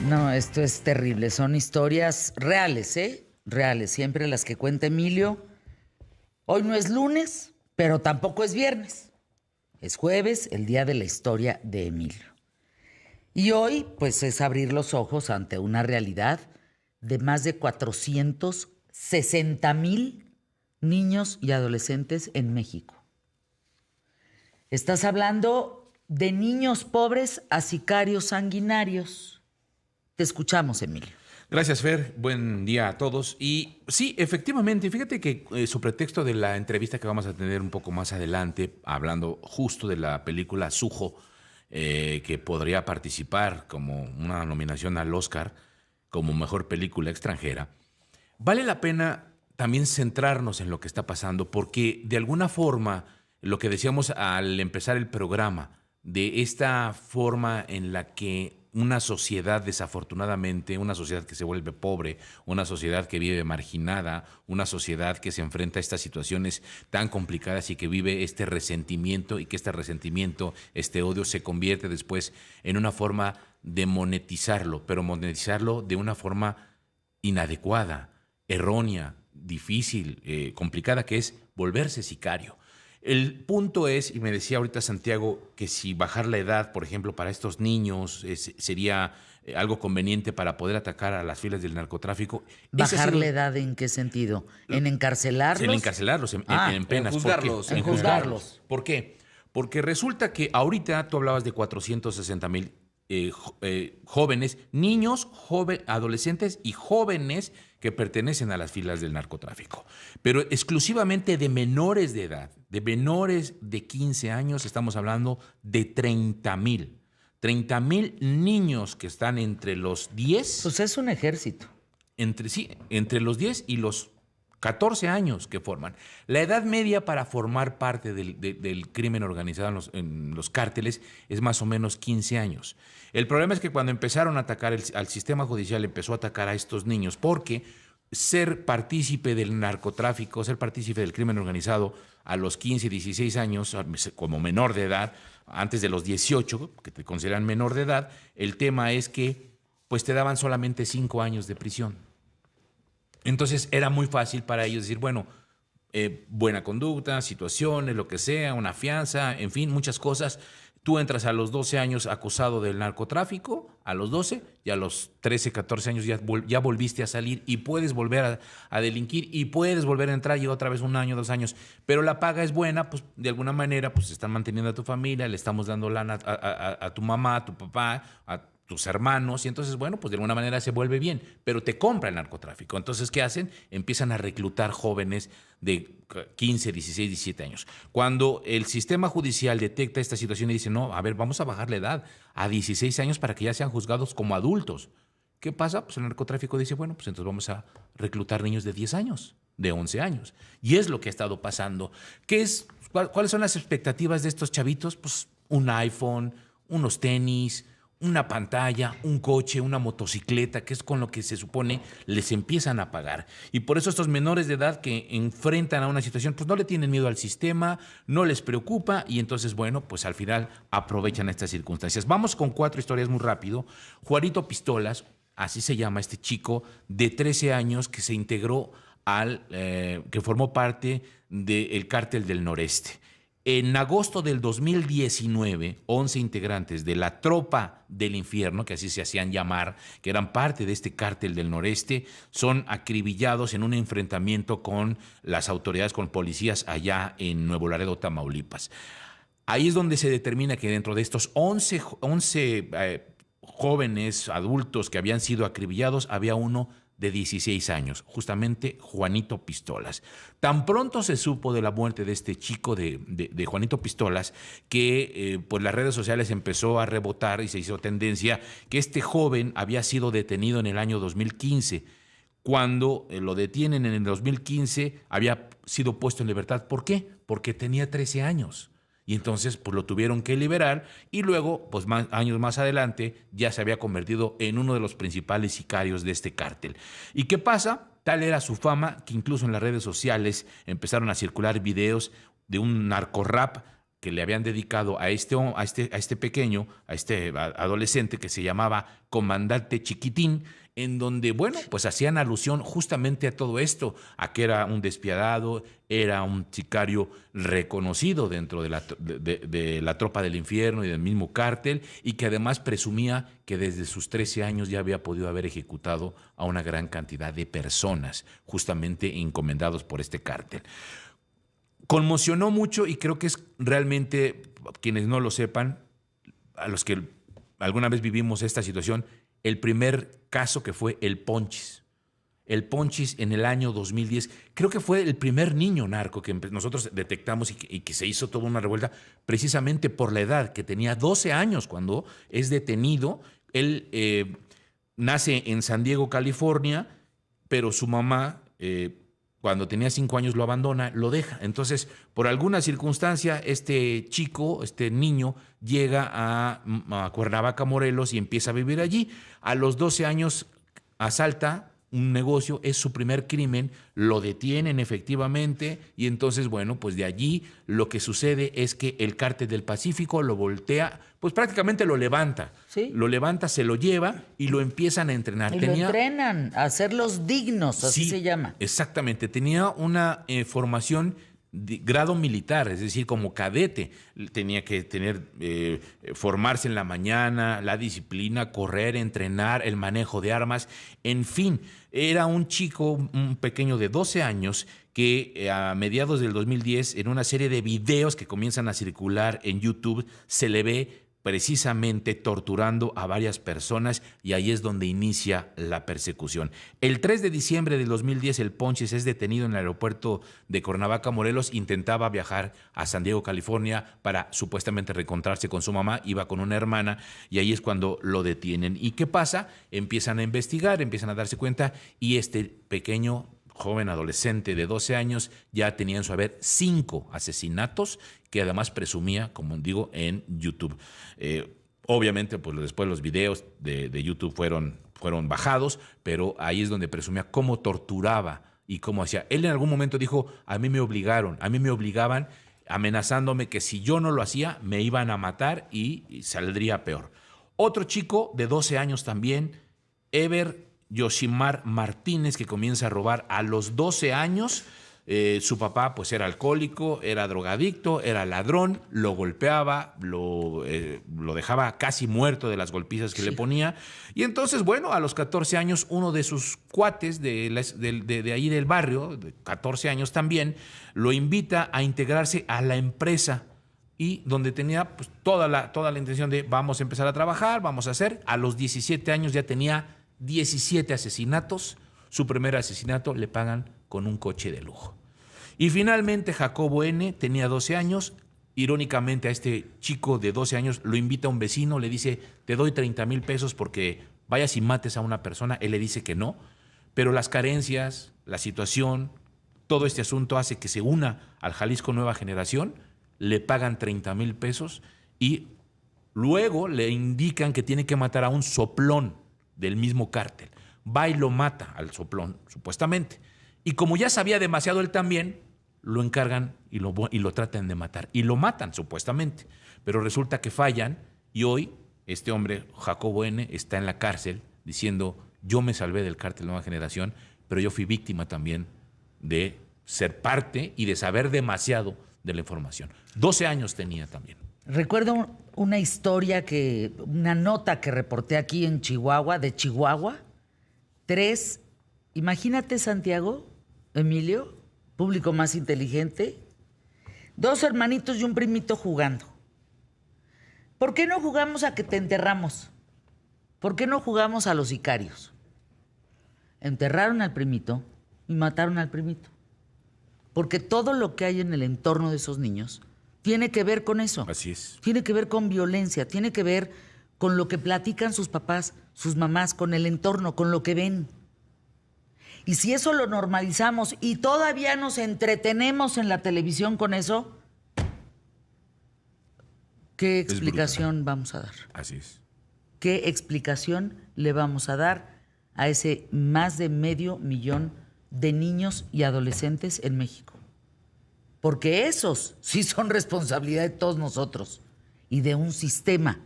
No, esto es terrible. Son historias reales, ¿eh? Reales. Siempre las que cuenta Emilio. Hoy no es lunes, pero tampoco es viernes. Es jueves, el día de la historia de Emilio. Y hoy, pues, es abrir los ojos ante una realidad de más de 460,000 niños y adolescentes en México. Estás hablando de niños pobres a sicarios sanguinarios. Te escuchamos, Emilio. Gracias, Fer. Buen día a todos. Y sí, efectivamente, fíjate que su pretexto de la entrevista que vamos a tener un poco más adelante, hablando justo de la película Sujo, que podría participar como una nominación al Oscar como mejor película extranjera, vale la pena también centrarnos en lo que está pasando, porque de alguna forma, lo que decíamos al empezar el programa, de esta forma en la que una sociedad, desafortunadamente, una sociedad que se vuelve pobre, una sociedad que vive marginada, una sociedad que se enfrenta a estas situaciones tan complicadas y que vive este resentimiento, y que este resentimiento, este odio se convierte después en una forma de monetizarlo, pero monetizarlo de una forma inadecuada, errónea, difícil, complicada, que es volverse sicario. El punto es, y me decía ahorita Santiago, que si bajar la edad, por ejemplo, para estos niños sería algo conveniente para poder atacar a las filas del narcotráfico. ¿Bajar la edad en qué sentido? ¿En encarcelarlos? En encarcelarlos, en penas. En juzgarlos. En juzgarlos. ¿Por qué? Porque resulta que ahorita tú hablabas de 460,000 jóvenes, niños, adolescentes y jóvenes que pertenecen a las filas del narcotráfico. Pero exclusivamente de menores de edad, de menores de 15 años, estamos hablando de 30,000. 30,000 niños que están entre los 10. Pues es un ejército. Entre los 10 y los 14 años que forman. La edad media para formar parte del crimen organizado en los cárteles es más o menos 15 años. El problema es que cuando empezaron a atacar al sistema judicial, empezó a atacar a estos niños porque ser partícipe del narcotráfico, ser partícipe del crimen organizado a los 15, 16 años, como menor de edad, antes de los 18, que te consideran menor de edad, el tema es que pues te daban solamente 5 años de prisión. Entonces era muy fácil para ellos decir, bueno, buena conducta, situaciones, lo que sea, una fianza, en fin, muchas cosas. Tú entras a los 12 años acusado del narcotráfico, a los 12, y a los 13, 14 años ya volviste a salir y puedes volver a delinquir y puedes volver a entrar y otra vez 1 año, 2 años. Pero la paga es buena, pues de alguna manera pues están manteniendo a tu familia, le estamos dando lana a tu mamá, a tu papá, a tus hermanos, y entonces, bueno, pues de alguna manera se vuelve bien, pero te compra el narcotráfico. Entonces, ¿qué hacen? Empiezan a reclutar jóvenes de 15, 16, 17 años. Cuando el sistema judicial detecta esta situación y dice, no, a ver, vamos a bajar la edad a 16 años para que ya sean juzgados como adultos. ¿Qué pasa? Pues el narcotráfico dice, bueno, pues entonces vamos a reclutar niños de 10 años, de 11 años. Y es lo que ha estado pasando. ¿Cuáles son las expectativas de estos chavitos? Pues un iPhone, unos tenis, una pantalla, un coche, una motocicleta, que es con lo que se supone les empiezan a pagar. Y por eso estos menores de edad que enfrentan a una situación, pues no le tienen miedo al sistema, no les preocupa, y entonces, bueno, pues al final aprovechan estas circunstancias. Vamos con 4 historias muy rápido. Juanito Pistolas, así se llama este chico de 13 años que se integró que formó parte del Cártel del Noreste. En agosto del 2019, 11 integrantes de la Tropa del Infierno, que así se hacían llamar, que eran parte de este Cártel del Noreste, son acribillados en un enfrentamiento con las autoridades, con policías allá en Nuevo Laredo, Tamaulipas. Ahí es donde se determina que dentro de estos 11 jóvenes adultos que habían sido acribillados, había uno de 16 años, justamente Juanito Pistolas. Tan pronto se supo de la muerte de este chico de Juanito Pistolas, que pues las redes sociales empezó a rebotar y se hizo tendencia que este joven había sido detenido en el año 2015. Cuando lo detienen en el 2015, había sido puesto en libertad. ¿Por qué? Porque tenía 13 años. Y entonces pues lo tuvieron que liberar, y luego, pues años más adelante, ya se había convertido en uno de los principales sicarios de este cártel. ¿Y qué pasa? Tal era su fama que incluso en las redes sociales empezaron a circular videos de un narcorrap que le habían dedicado a este pequeño, a este adolescente que se llamaba Comandante Chiquitín, en donde, bueno, pues hacían alusión justamente a todo esto, a que era un despiadado, era un sicario reconocido dentro de la tropa del infierno y del mismo cártel, y que además presumía que desde sus 13 años ya había podido haber ejecutado a una gran cantidad de personas, justamente encomendados por este cártel. Conmocionó mucho y creo que es realmente, quienes no lo sepan, a los que alguna vez vivimos esta situación, el primer caso que fue el Ponchis. El Ponchis en el año 2010, creo que fue el primer niño narco que nosotros detectamos y que se hizo toda una revuelta precisamente por la edad, que tenía 12 años cuando es detenido. Él nace en San Diego, California, pero su mamá, cuando tenía 5 años, lo abandona, lo deja. Entonces, por alguna circunstancia, este chico, este niño, llega a Cuernavaca, Morelos, y empieza a vivir allí. A los 12 años asalta un negocio, es su primer crimen, lo detienen efectivamente, y entonces, bueno, pues de allí lo que sucede es que el Cártel del Pacífico lo voltea, pues prácticamente lo levanta. Sí. Lo levanta, se lo lleva y lo empiezan a entrenar. Y lo entrenan a hacerlos dignos, así Sí, se llama. exactamente. Tenía una formación de grado militar, es decir, como cadete. Tenía que formarse en la mañana, la disciplina, correr, entrenar, el manejo de armas, en fin. Era un chico, un pequeño de 12 años, que a mediados del 2010, en una serie de videos que comienzan a circular en YouTube, se le ve precisamente torturando a varias personas, y ahí es donde inicia la persecución. El 3 de diciembre del 2010, el Ponchis es detenido en el aeropuerto de Cuernavaca, Morelos. Intentaba viajar a San Diego, California, para supuestamente reencontrarse con su mamá. Iba con una hermana y ahí es cuando lo detienen. ¿Y qué pasa? Empiezan a investigar, empiezan a darse cuenta, y este pequeño joven adolescente de 12 años ya tenía en su haber 5 asesinatos que además presumía, como digo, en YouTube. Obviamente, pues después los videos de YouTube fueron bajados, pero ahí es donde presumía cómo torturaba y cómo hacía. Él en algún momento dijo, a mí me obligaban, amenazándome que si yo no lo hacía, me iban a matar y saldría peor. Otro chico de 12 años también, Ever Yoshimar Martínez, que comienza a robar a los 12 años. Su papá pues era alcohólico, era drogadicto, era ladrón, lo golpeaba, lo dejaba casi muerto de las golpizas que le ponía. Y entonces, bueno, a los 14 años, uno de sus cuates de ahí del barrio, de 14 años también, lo invita a integrarse a la empresa, y donde tenía pues, toda la intención de vamos a empezar a trabajar, vamos a hacer. A los 17 años ya tenía 17 asesinatos. Su primer asesinato le pagan con un coche de lujo. Y finalmente Jacobo N. tenía 12 años. Irónicamente, a este chico de 12 años lo invita a un vecino, le dice, te doy 30,000 pesos porque vayas y mates a una persona. Él le dice que no, pero las carencias, la situación, todo este asunto hace que se una al Jalisco Nueva Generación, le pagan 30,000 pesos y luego le indican que tiene que matar a un soplón del mismo cártel. Va y lo mata al soplón, supuestamente. Y como ya sabía demasiado él también, lo encargan y lo tratan de matar. Y lo matan, supuestamente. Pero resulta que fallan, y hoy este hombre, Jacobo N., está en la cárcel diciendo, yo me salvé del cártel Nueva Generación, pero yo fui víctima también de ser parte y de saber demasiado de la información. 12 años tenía también. Recuerdo una historia una nota que reporté aquí en Chihuahua, de Chihuahua. 3, imagínate, Santiago, Emilio, público más inteligente, 2 hermanitos y un primito jugando. ¿Por qué no jugamos a que te enterramos? ¿Por qué no jugamos a los sicarios? Enterraron al primito y mataron al primito. Porque todo lo que hay en el entorno de esos niños tiene que ver con eso. Así es. Tiene que ver con violencia, tiene que ver con lo que platican sus papás, sus mamás, con el entorno, con lo que ven. Y si eso lo normalizamos y todavía nos entretenemos en la televisión con eso, ¿qué explicación vamos a dar? Así es. ¿Qué explicación le vamos a dar a ese más de 500,000 de niños y adolescentes en México? porque esos sí son responsabilidad de todos nosotros y de un sistema.